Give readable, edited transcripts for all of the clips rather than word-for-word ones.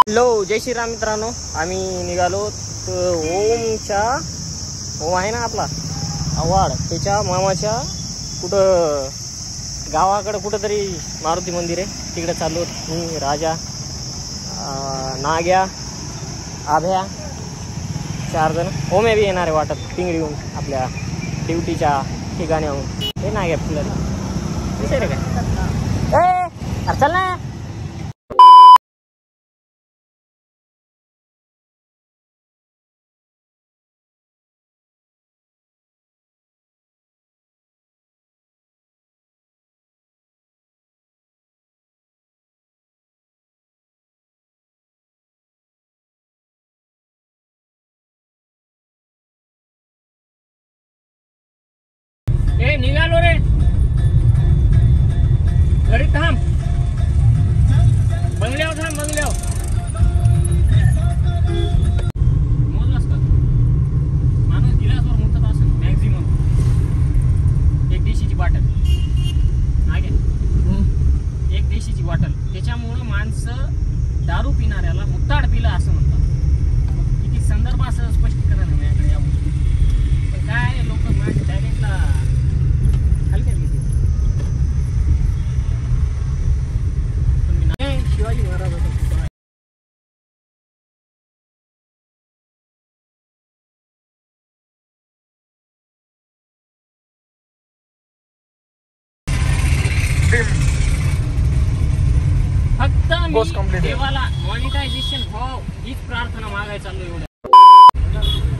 Hello, जय श्रीराम मित्रांनो. आम्ही निघालो ओम आहे ना आपला आव्हाड, त्याच्या मामाच्या कुठं गावाकडं कुठंतरी मारुती मंदिर आहे, तिकडे चाललो. मी, राजा, नाग्या, आभ्या, 4 जण. ओम्या बी येणार आहे वाटत पिंगळीहून आपल्या ड्युटीच्या ठिकाणाहून. हे नाग्या फिरलं विषय रे काय अरे चल ना. ए निघालो रे, घरी थांब, बंगल्यावर थांब, बंगल्यावर. मोजलास का माणूस गिलासवर मुतत असेल मॅक्झिमम. एक देशीची बॉटल मागे, एक देशीची बॉटल. त्याच्यामुळं माणसं दारू पिणाऱ्याला मुताड पिला असं म्हणतात. किती संदर्भ असं स्पष्टीकरण आहे माझ्याकडे या गोष्टी. पण काय लोक माझ्या डायरेक्टला शिवाजी महाराज फक्त देवाला मॉनिटायझेशन व्हावं हीच प्रार्थना मागायला चाललो. एवढं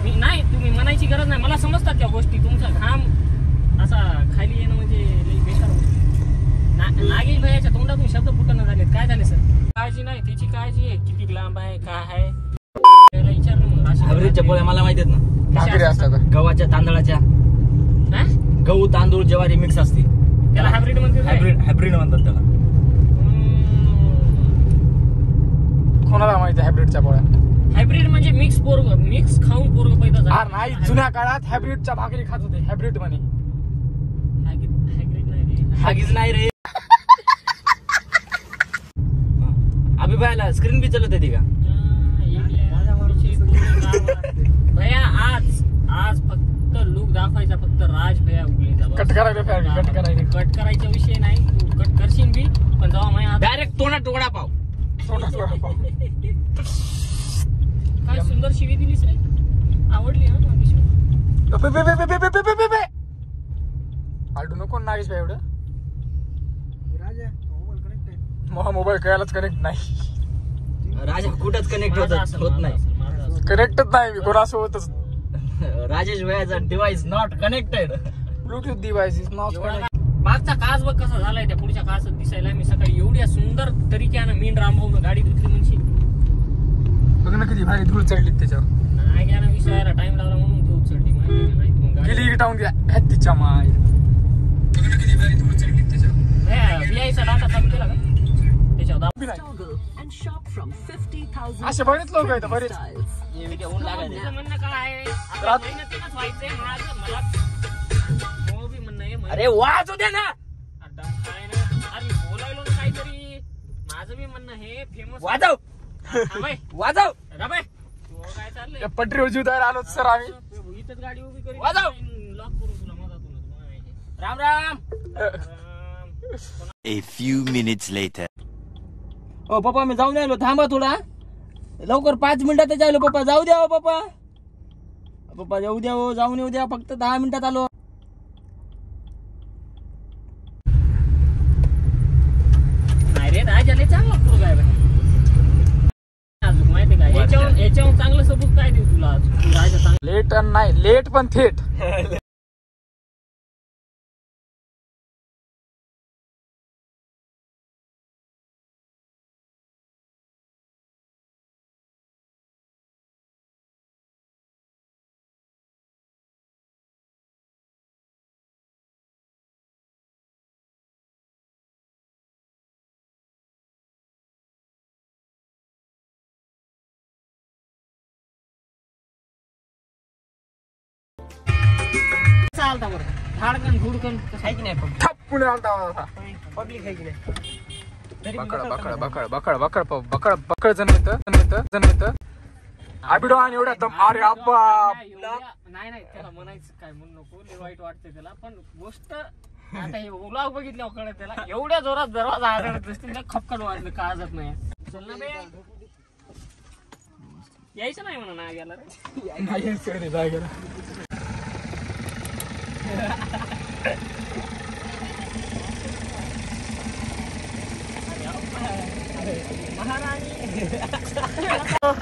मी नाही, तुम्ही म्हणायची गरज नाही, मला समजतात त्या गोष्टी. तुमचा घाम असा खाली येणं म्हणजे लई बेकार गोष्ट. नागेश भैयाच्या तोंडातून शब्द फुटणं झालेत. काय झाले सर? काळजी नाही, त्याची काळजी आहे. किती लांब आहे, काय आहे विचारलं. मग हायब्रिडच्या पोळ्या मला माहिती आहेत ना, असतात गव्हाच्या तांदळाच्या. गहू तांदूळ ज्वारी मिक्स असते, त्याला हायब्रिड म्हणतात. हायब्रिड म्हणतात त्याला. कोणाला माहिती हायब्रिडच्या पोळ्या? हायब्रिड म्हणजे मिक्स पोरग, मिक्स खाऊन पोरग पैदा झाला. नाही, जुन्या काळात हायब्रिडच्या भाकरी खात होते. हायब्रिड म्हणे. हागीच नाही रे. अभिभायला स्क्रीन बी चलत होती का भैया? आज फक्त लुक दाखवायचा, फक्त राज भैया उगले. कट करायचा विषय नाही. तू कट करशील बी, पण जेव्हा माझ्या डायरेक्ट तोंडात टोकडा पाव. काय सुंदर शिवी दिलीस रे, आवडली हा. आलटू नको नागेश भाई एवढं. मोबाईल कळायलाच कनेक्ट नाही. राजा कुठंच कनेक्ट होत नाही. कनेक्टच नाही मी कोणासोबतच. राजेश भैयाचा device not connected. Bluetooth device is not connected. मागचा काच बघ कसा झालाय, त्या पुढच्या काचत दिसायला. मी सकाळी एवढ्या सुंदर तरीक्यानं मीन रामभाऊन गाडी धुतली म्हणशी. बघ ना किती भारी धूळ चढली त्याच्यावर. नाही घ्या ना, विषयाला टाइम लागला म्हणून धूळ चढली. माहिती गेली टाऊन घ्या तिच्या माय. बघ ना किती भारी धूळ चढली त्याच्यावर. VI चा डाटा चालू केला का त्याच्यावर? असे बरेच लोक आहेत, बरेच. म्हणणं काय आहे, अरे वाजू दे ना. अरे बोलायलो काहीतरी. माझं बी म्हणणं हे फेमस वाजव वाजव. काय चाललंय? पटरीवर जीवदार आलो सर आम्ही. इथंच गाडी उभी करी. वाजव. लॉक करू तुला मदत. Ram Ram. A few minutes later. ओ पप्पा, मी जाऊन आलो. थांबा थोडा, लवकर 5 मिनिटात आलो. पप्पा जाऊ द्या. हो पप्पा, पप्पा जाऊ द्या. हो जाऊन येऊ द्या, फक्त 10 मिनिटात आलो. नाही रे, राजाले चांगला पोरग आहे अजून. माहिती का याच्यावर चांगलं सबूत काय देऊ तुला? राजा चांगला. लेट नाही, लेट पण थेट. चालता बरं, धाडकन धुडकन आहे की नाही? पुणे आलता पब्लिक आहे की नाही? बकळ जण येतं आबिडो आणि एवढ्या अरे अप्पा नाही त्याला म्हणायचं काय म्हणू नको, लय वाईट वाटतंय त्याला. पण गोष्ट आता हे व्लॉग बघितल्यावर कळत त्याला, एवढ्या जोरात दरवाजा आदळत असतील ना, खपकन वाजलं काळजत नाही. चल ना बे, यायचं नाही म्हणा ना गेला रे.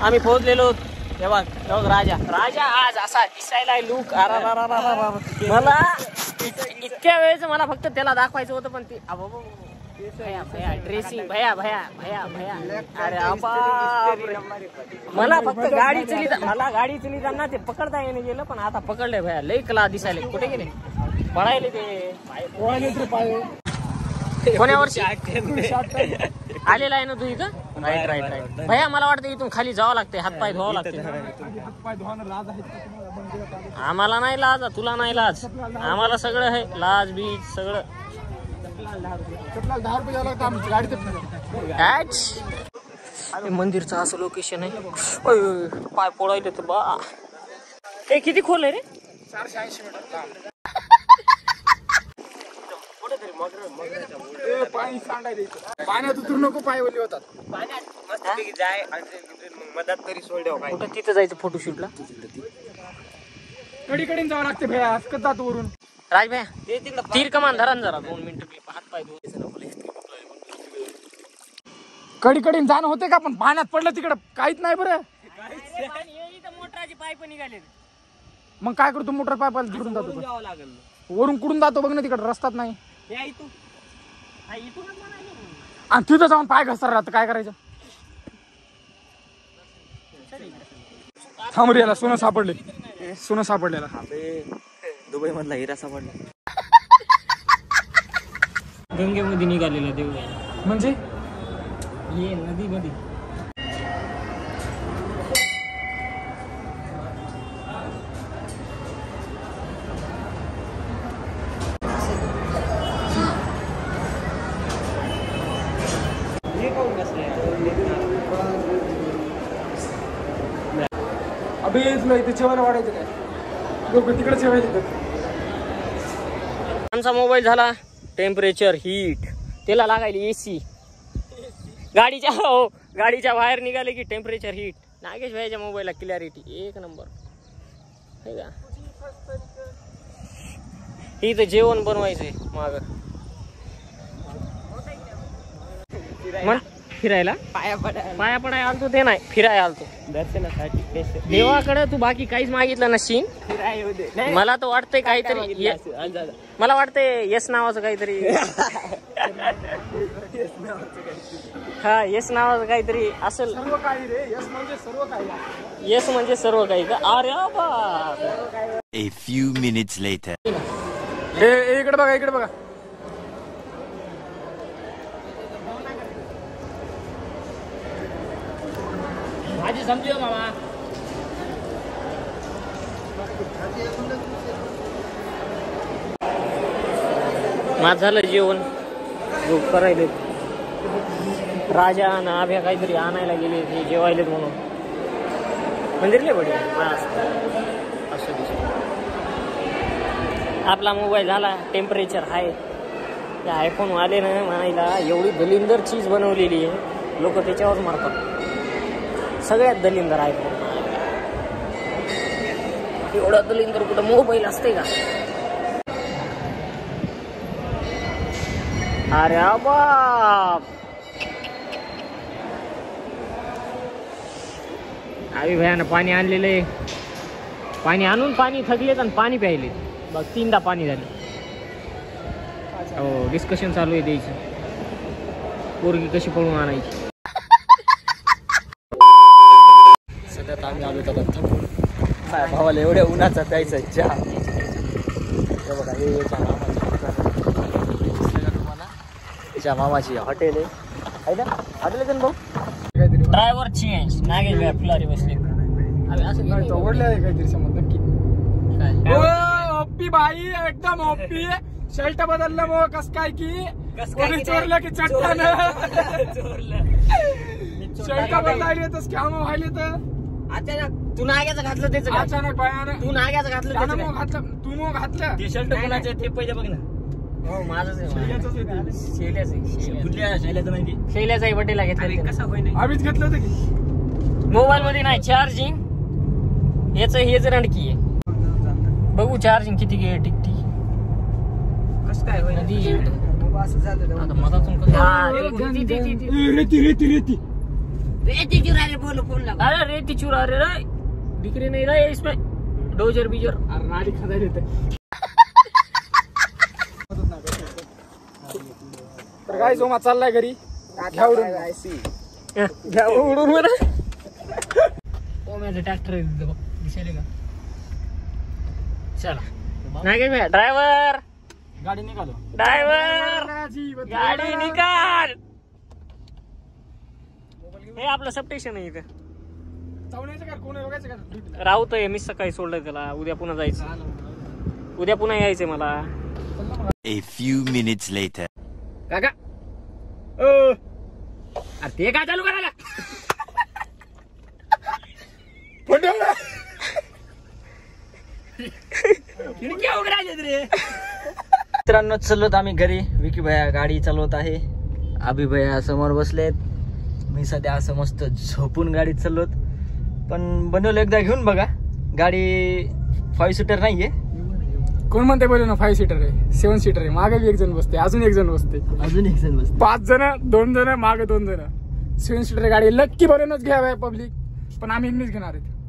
आम्ही पोहोचलेलो तेव्हा राजा आज असा दिसायला लुक. मला इतक्या वेळेच मला फक्त त्याला दाखवायचं होतं, पण ते भया ड्रेसिंग भया अरे मला फक्त गाडी चलिताना ते पकडता येणे गेलं, पण आता पकडले भया. लई कला दिसायले. कुठे गेले पळायले ते कोण्या वर्षी आलेला आहे ना तू इथं? राईट भैया मला वाटतं इथून खाली जावं लागते, हातपाय धुवावं लागते. आम्हाला नाही लाज, तुला नाही लाज, आम्हाला सगळं आहे लाज बीज सगळं. मंदिरचं असं लोकेशन आहे. पाय पोळायले तर बा. हे किती खोल आहे रे? 480 मीटर. पाणी सांडायचं, पाण्यात उतरू नको, पाय ओले होतात. मधात तरी सोडल्या कुठं तिथं जायचं फोटोशूटला? कडीकडे जावं लागते भैया, हसकत जातो वरून. राज भैया तीर कमान धरा जरा 2 मिनिटं. हात पाय कडीकडे जाणं होते का? पण पाण्यात पडलं तिकडं काहीच नाही बरं. मोटराची पाईप निघाले. मग काय करतो? मोटर पाईपाला तिकडून जातो, वरून कुठून जातो बघ ना, तिकडे रस्ताच नाही. आणि तिथं जाऊन पाय घसर राहतं, काय करायचं? थांब रे, याला सोनं सापडले. दुबई मधला हिरा सापडला. गंगेमध्ये निघालेला देव म्हणजे ये नदी मध्ये. अबे तुला इथे जेवायला वाढायचं काय? लोक तिकडे जेवायला. आमचा मोबाईल झाला टेम्परेचर हीट, त्याला लागायली एसी. गाडीच्या बाहेर निघाले की टेम्परेचर हीट. नागेश भाईच्या मोबाईलला क्लॅरिटी 1 नंबर आहे का? इथं जेवण बनवायचंय माग. फिरायला पाया पडाय आलतो, ते नाही फिरायला आलतो दर्शनासाठी. देवाकडे तू बाकी काहीच मागितलं नसशील. मला तर वाटतंय काहीतरी, मला वाटतंय यस नावाचं काहीतरी. हा यस नावाचं काहीतरी असेल. सर्व काही रे, यस म्हणजे सर्व काही. यस म्हणजे सर्व काही का? अरे बा. A few minutes later. इकडे बघा. भाजी समजू मामा. माझं झालं जेवण, झोप करायले. राजा आणि आभ्या काहीतरी आणायला गेले, ते जेवायलेत म्हणून. मंदिरले बढे असं दिसत. आपला मोबाईल झाला टेम्परेचर हाय. त्या आयफोन वाले ना म्हणायला एवढी दलिंदर चीज बनवलेली आहे, लोक त्याच्यावर मारतात. सगळ्यात दलिंदर आयफोन. एवढा दलिंदर कुठं मोबाईल असते का? अरे बाप. आई भयानं पाणी आणलेलं आहे. पाणी आणून पाणी थकलेत आणि पाणी प्यायले. बघ 3दा पाणी झाले. हो डिस्कशन चालू आहे द्यायची. पोरगी कशी पळून आणायची. सध्यात आम्ही आलो तर थकून. भावाला एवढ्या उन्हाचा प्यायचा चहा. बघा हे तिच्या मामाची हॉटेल आहे ना, हॉटेल आहे ना भाऊ. Driver change. नागेश भाई फुलारी बसले. काहीतरी समज नक्की. ओप्पी भाई एकदम ओप्पी. शर्ट बदललं मग कस काय की कोणी चोरलं की चट्टान शंका बदलायली तर स्कॅम व्हायले तर अचानक तू नाग्याचं घातलं त्याचं का? अचानक बायानं तू नाग्याचं घातलं त्यानं त्याचं मग का? घातलं तू मग घातल्या टी शर्ट कोणाचे ते पहिले बघ ना. हो माझंच आहे. शैल्याचंच आहे ते. शैल्याचं आहे. कुठल्या शैल्याचं नाही ते. शैल्याचाही बड्डेला घेतला कसा होय नाही. आम्हीच घेतलं होतं की मोबाईल मध्ये नाही चार्जिंग याच हेच रणकी आहे. बघू चार्जिंग किती टिकती कसं काय होय नदी आता मधातून कसं. रेती रेती रेती अरे रेती चुरा रे रे बिक्री नहीं रहा है इसमें डोजर बीजर. अरे नाली खदायला येते तर काय जोमा चाललाय घरी घ्या उडून घ्या उडून मला ओ माझं ट्रॅक्टर दिसेल का चला नाही काय ड्रायव्हर गाडी निघालो. ड्रायव्हर गाडी निकाल. हे आपलं सबस्टेशन आहे इथं. चावण्याचं का कोण बघायचं का राहत आहे मी सकाळी सोडलं त्याला. उद्या पुन्हा जायचं. उद्या पुन्हा यायचंय मला. A few minutes later. काका अरे ते काय चालू करायला खिडक्या उघडायच्यात रे. मित्रांनो चाललोत आम्ही घरी. विकी भैया गाडी चालवत आहे. अभि भैया समोर बसलेत. मी सध्या असं मस्त झोपून गाडीत चाललोत. पण बनवलं एकदा घेऊन बघा. गाडी 5 सीटर नाहीये. कोण म्हणते बोल ना 5 सीटर आहे 7 सीटर आहे. मागे बी एक जण बसते अजून एक जण बसते अजून एक जण बसतो. 5 जण 2 जण मागे 2 जण 7 सीटर गाडी लक्की भरूनच घ्याव्या पब्लिक. पण आम्ही इंग्लिश घेणार आहेत.